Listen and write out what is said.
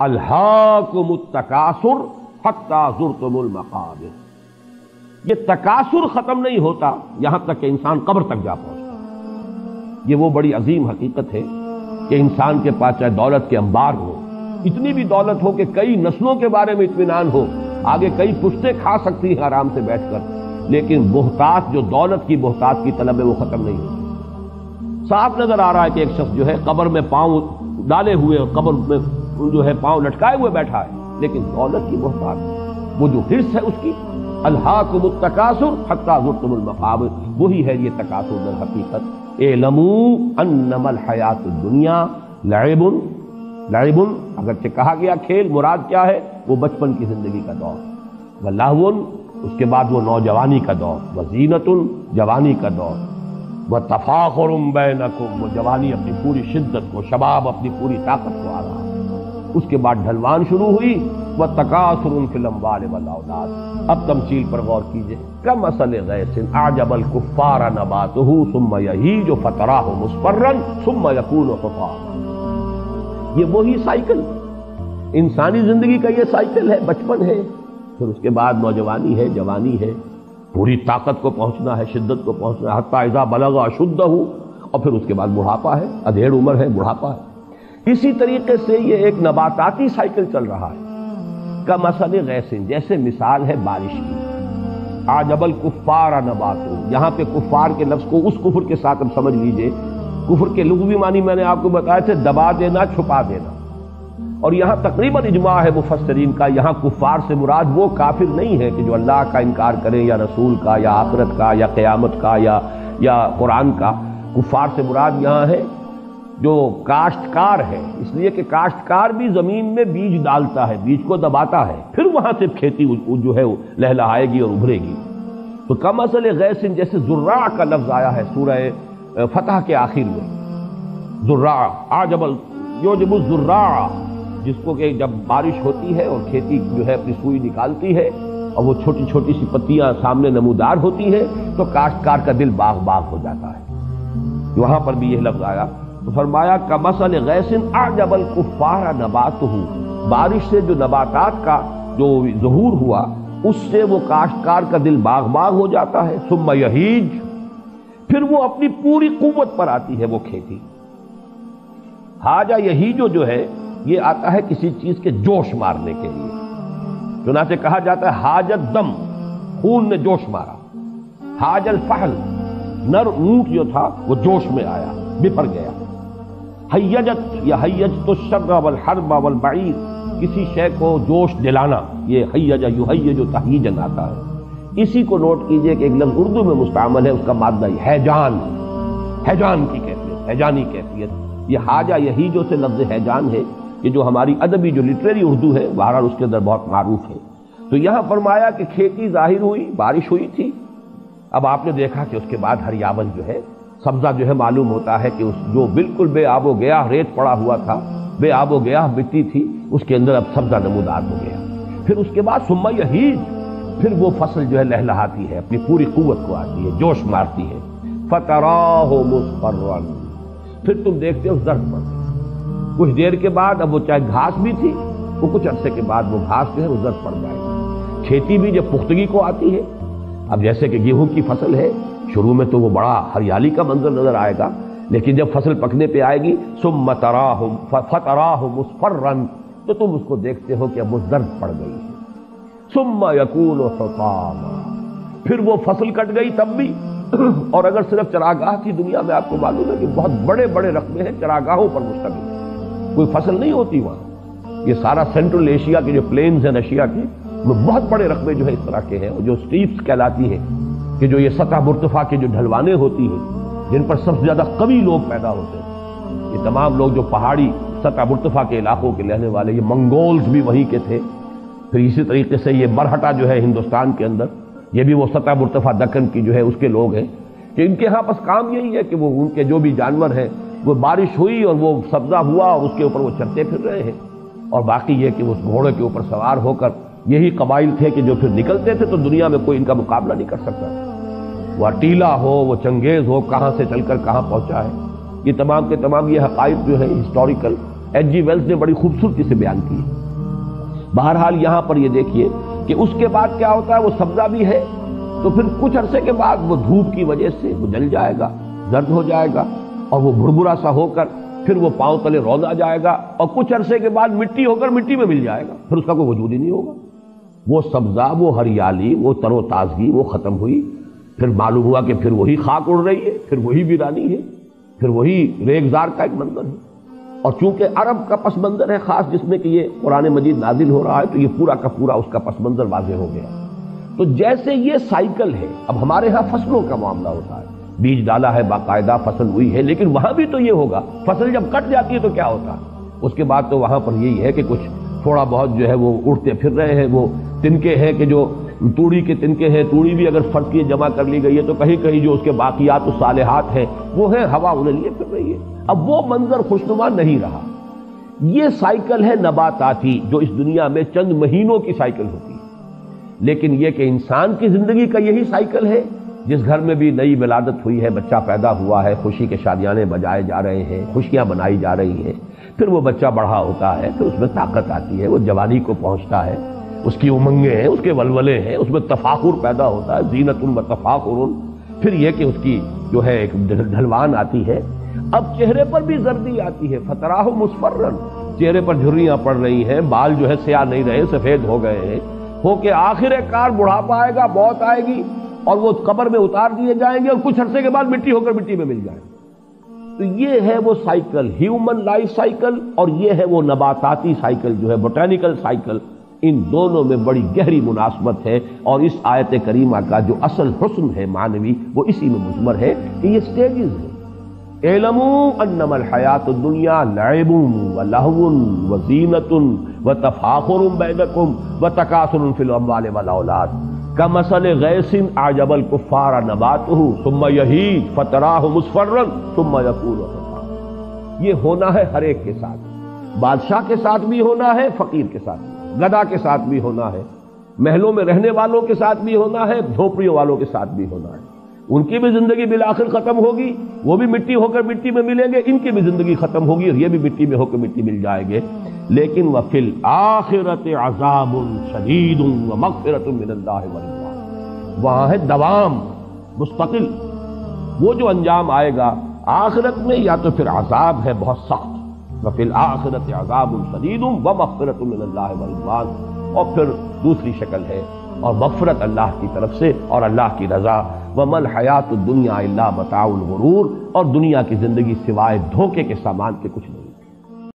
الہاکم التکاثر حتی زرتم المقابر۔ یہ تکاثر ختم نہیں ہوتا یہاں تک کہ انسان قبر تک جا پہنچتا۔ یہ وہ بڑی عظیم حقیقت ہے کہ انسان کے پاس چاہے دولت کے انبار ہو، اتنی بھی دولت ہو کہ کئی نسلوں کے بارے میں اطمینان ہو، آگے کئی پشتیں کھا سکتی ہیں آرام سے بیٹھ کر، لیکن بہتات جو دولت کی بہتات کی طلب ہے وہ ختم نہیں ہوتی۔ صاف نظر آ رہا ہے کہ ایک شخص جو ہے قبر میں پاؤں ڈالے ہوئے، قبر میں جو ہے پاؤں لٹکائے ہوئے بیٹھا ہے، لیکن دولت کی بہتات، وہ جو حرص ہے اس کی، الہاکم التکاثر حتی زرتم المقابر، وہی ہے یہ تکاثر در حقیقت۔ اعلموا انما الحیات الدنیا لعب، لعب اگرچہ کہا گیا کھیل، مراد کیا ہے؟ وہ بچپن کی زندگی کا دور، ولہو اس کے بعد وہ نوجوانی کا دور، وزینۃ جوانی کا دور، وتفاخر بینکم، وہ جوانی اپنی پوری شدت کو، شباب اپنی پوری طاقت کو آ رہا، اس کے بعد ڈھلوان شروع ہوئی، وتکاثر فی الاموال والاولاد۔ اب تمثیل پر غور کیجئے، کمثل غیث اعجب الکفار نباتہ ثم یہیج فتراہ مصفرا ثم یکون حطاما۔ یہ وہی سائیکل، انسانی زندگی کا یہ سائیکل ہے، بچپن ہے، پھر اس کے بعد نوجوانی ہے، جوانی ہے، پوری طاقت کو پہنچنا ہے، شدت کو پہنچنا ہے، حتی اذا بلغ اشدہ، اور پھر اس کے بعد بڑھاپا ہے، ادھیڑ عمر ہے، بڑھاپا ہے۔ اسی طریقے سے یہ ایک نباتاتی سائیکل چل رہا ہے، کمثل غیث، جیسے مثال ہے بارش کی، اعجب الکفار نباتہ، یہاں پہ کفار کے لفظ کو اس کفر کے ساتھ اب سمجھ لیجئے، کفر کے لغوی معنی میں نے آپ کو بتایا تھے، دبا دینا، چھپا دینا، اور یہاں تقریباً اجماع ہے مفسرین کا، یہاں کفار سے مراد وہ کافر نہیں ہے کہ جو اللہ کا انکار کریں یا رسول کا یا آخرت کا یا قیامت کا یا قرآن کا۔ کفار سے مراد یہاں ہے جو کاشتکار ہے، اس لیے کہ کاشتکار بھی زمین میں بیج ڈالتا ہے، بیج کو دباتا ہے، پھر وہاں سے کھیتی جو ہے لہلہائے گی اور ابھرے گی۔ تو کمثل غیث، جیسے زراع کا لفظ آیا ہے سورہ فتح کے آخر میں، زراع اعجب یعجب الزراع، جس کو کہ جب بارش ہوتی ہے اور کھیتی جو ہے اپنی سوئی نکالتی ہے اور وہ چھوٹی چھوٹی سی پتیاں سامنے نمودار ہوتی ہے، تو کاشتکار کا دل باغ باغ ہو جاتا ہے۔ وہاں پر بھی یہ لفظ آیا تو فرمایا کمثل غیث اعجب الکفار نباتہ، بارش سے جو نباتات کا جو ظہور ہوا اس سے وہ کاشتکار کا دل باغ باغ ہو جاتا ہے، ثم یہیج، پھر وہ اپنی پوری قوت پر آتی ہے وہ کھیتی۔ حاجہ یہیجو جو ہے یہ آتا ہے کسی چیز کے جوش مارنے کے لیے، چنانچہ کہا جاتا ہے حاجت دم، خون نے جوش مارا۔ حاج الفحل، نر اونٹ جو تھا وہ جوش میں آیا، بفر گیا۔ حیجت یا حیجت الشر والحرب والبعیر، کسی شے کو جوش دلانا، یہ حیج یحیج تحییجا آتا ہے۔ اسی کو نوٹ کیجئے کہ ایک لفظ اردو میں مستعمل ہے، اس کا مادہ حیجان، حیجان کی کیفیت، حیجانی کیفیت۔ یہ حاجہ یہیجو سے لفظ حیجان ہے، یہ جو ہماری ادبی جو لٹریری اردو ہے بہرحال اس کے اندر بہت معروف ہے۔ تو یہاں فرمایا کہ کھیتی ظاہر ہوئی، بارش ہوئی تھی، اب آپ نے دیکھا کہ اس کے بعد ہریاون جو ہے، سبزہ جو ہے معلوم ہوتا ہے کہ اس جو بالکل بے آب و گیا ریت پڑا ہوا تھا، بے آب و گیا مٹی تھی، اس کے اندر اب سبزہ نمودار ہو گیا۔ پھر اس کے بعد ثم یہیج، پھر وہ فصل جو ہے لہلہاتی ہے، اپنی پوری قوت کو آتی ہے، جوش مارتی ہے۔ فتراہ مصفرا، پھر تم دیکھتے ہو زرد پر، کچھ دیر کے بعد اب وہ چاہے گھاس بھی تھی، وہ کچھ عرصے کے بعد وہ گھاس جو ہے وہ زرد پڑ جائے گی۔ کھیتی بھی جب پختگی کو آتی ہے، اب جیسے کہ گیہوں کی فصل ہے، شروع میں تو وہ بڑا ہریالی کا منظر نظر آئے گا، لیکن جب فصل پکنے پہ آئے گی ثم تراہ فتراہ مصفرا، تو تم اس کو دیکھتے ہو کہ اب وہ زرد پڑ گئی ہے۔ ثم یکون حطاما، پھر وہ فصل کٹ گئی تب بھی، اور اگر صرف چراگاہ تھی دنیا میں، آپ کو معلوم ہے کہ بہت بڑے بڑے رقبے ہیں چراگاہوں پر مشتمل، کوئی فصل نہیں ہوتی وہاں۔ یہ سارا سینٹرل ایشیا کے جو پلینز ہیں ایشیا کے، وہ بہت بڑے رقبے جو ہے اس طرح کے ہیں، جو سٹیپس کہلاتی ہے، کہ جو یہ سطح مرتفع کے جو ڈھلوانے ہوتی ہیں جن پر سب سے زیادہ قوی لوگ پیدا ہوتے ہیں، یہ تمام لوگ جو پہاڑی سطح مرتفع کے علاقوں کے رہنے والے، یہ منگولز بھی وہیں کے تھے۔ پھر اسی طریقے سے یہ مرہٹا جو ہے ہندوستان کے اندر، یہ بھی وہ سطح مرتفع دکن کی جو ہے اس کے لوگ ہیں، کہ ان کے ہاں بس کام یہی ہے کہ وہ ان کے جو بھی جانور ہیں، وہ بارش ہوئی اور وہ سبزہ ہوا اور اس کے اوپر وہ چرتے پھر رہے ہیں، اور باقی یہ کہ اس گھوڑے کے اوپر سوار ہو کر یہی قبائل تھے کہ جو پھر نکلتے تھے تو دنیا میں کوئی ان کا مقابلہ نہیں کر سکتا، وہ اٹیلا ہو، وہ چنگیز ہو، کہاں سے چل کر کہاں پہنچا ہے۔ یہ تمام کے تمام یہ حقائق جو ہے ہسٹوریکل ایچ جی ویلز نے بڑی خوبصورتی سے بیان کی ہے۔ بہرحال یہاں پر یہ دیکھیے کہ اس کے بعد کیا ہوتا ہے، وہ سبزہ بھی ہے تو پھر کچھ عرصے کے بعد وہ دھوپ کی وجہ سے وہ جل جائے گا، زرد ہو جائے گا، اور وہ بھربھرا سا ہو کر پھر وہ پاؤں تلے رودا جائے گا، اور کچھ عرصے کے بعد مٹی ہو کر مٹی میں مل جائے گا، پھر اس کا کوئی وجود ہی نہیں ہوگا۔ وہ سبزہ، وہ ہریالی، وہ تر و تازگی وہ ختم ہوئی، پھر معلوم ہوا کہ پھر وہی خاک اڑ رہی ہے، پھر وہی ویرانی ہے، پھر وہی ریگزار کا ایک منظر ہے۔ اور چونکہ عرب کا پس منظر ہے خاص، جس میں کہ یہ قرآن مجید نازل ہو رہا ہے، تو یہ پورا کا پورا اس کا پس منظر واضح ہو گیا۔ تو جیسے یہ سائیکل ہے، اب ہمارے ہاں فصلوں کا معاملہ ہوتا ہے، بیج ڈالا ہے، باقاعدہ فصل ہوئی ہے، لیکن وہاں بھی تو یہ ہوگا، فصل جب کٹ جاتی ہے تو کیا ہوتا ہے؟ اس کے بعد تو وہاں پر یہی ہے کہ کچھ تھوڑا بہت جو ہے وہ اڑتے پھر رہے ہیں، وہ تنکے ہیں کہ جو توڑی کے تنکے ہیں، توڑی بھی اگر فرض کی جمع کر لی گئی ہے تو کہیں کہیں جو اس کے باقیات و صالحات ہیں وہ ہے، ہوا انہیں لیے پھر رہی ہے۔ اب وہ منظر خوشنما نہیں رہا۔ یہ سائیکل ہے نباتاتی، جو اس دنیا میں چند مہینوں کی سائیکل ہوتی ہے، لیکن یہ کہ انسان کی زندگی کا یہی سائیکل ہے، جس گھر میں بھی نئی ولادت ہوئی ہے، بچہ پیدا ہوا ہے، خوشی کے شادیانے بجائے جا رہے ہیں، خوشیاں منائی جا رہی ہیں، پھر وہ بچہ بڑھا ہوتا ہے، پھر اس میں طاقت آتی ہے، وہ جوانی کو پہنچتا ہے، اس کی امنگیں ہیں، اس کے ولولے ہیں، اس میں تفاخر پیدا ہوتا ہے، زینت و تفاخر، پھر یہ کہ اس کی جو ہے ایک ڈھلوان آتی ہے۔ اب چہرے پر بھی زردی آتی ہے، فتراہ مصفرن، چہرے پر جھریاں پڑ رہی ہیں، بال جو ہے سیاہ نہیں رہے، سفید ہو گئے ہیں، ہو کہ آخر کار بڑھاپا آئے گا، موت آئے گی، اور وہ قبر میں اتار دیے جائیں گے، اور کچھ عرصے کے بعد مٹی ہو کر مٹی میں مل جائیں گے۔ تو یہ ہے وہ سائیکل، ہیومن لائف سائیکل، اور یہ ہے وہ نباتاتی سائیکل جو ہے بوٹینیکل سائیکل۔ ان دونوں میں بڑی گہری مناسبت ہے، اور اس آیت کریمہ کا جو اصل حسن ہے معنوی، وہ اسی میں مضمر ہے کہ یہ سٹیجز ہیں۔ اعلموا انما الحیات الدنیا لعب ولہو وزینۃ وتفاخر بینکم وتکاثر فی الاموال والاولاد کمثل غیث اعجب الکفار نباتہ ثم یہیج فتراہ مصفرا ثم یکون حطاما۔ یہ ہونا ہے ہر ایک کے ساتھ، بادشاہ کے ساتھ بھی ہونا ہے، فقیر کے ساتھ بھی، گدا کے ساتھ بھی ہونا ہے، محلوں میں رہنے والوں کے ساتھ بھی ہونا ہے، جھوپڑیوں والوں کے ساتھ بھی ہونا ہے۔ ان کی بھی زندگی بالآخر ختم ہوگی، وہ بھی مٹی ہو کر مٹی میں ملیں گے، ان کی بھی زندگی ختم ہوگی اور یہ بھی مٹی میں ہو کر مٹی مل جائیں گے۔ لیکن وَفِي الْآخِرَةِ عَذَابٌ شَدِيدٌ وَمَغْفِرَةٌ مِّنَ اللَّهِ وَرِضْوَانٌ، وہاں ہے دوام مستقل۔ وہ جو انجام آئے گا آخرت میں، یا تو پھر عذاب ہے بہت سخت، وَفِي الْآخِرَةِ عَذَابٌ شَدِيدٌ وَمَغْفِرَةٌ مِّنَ اللَّهِ وَرِضْوَانٌ، اور پھر دوسری شکل ہے اور مغفرت اللہ کی طرف سے اور اللہ کی رضا۔ وَمَا الْحَيَاةُ الدُّنْيَا إِلَّا مَتَاعُ الْغُرُورِ، اور دنیا کی زندگی سوائے دھوکے کے سامان کے کچھ نہیں۔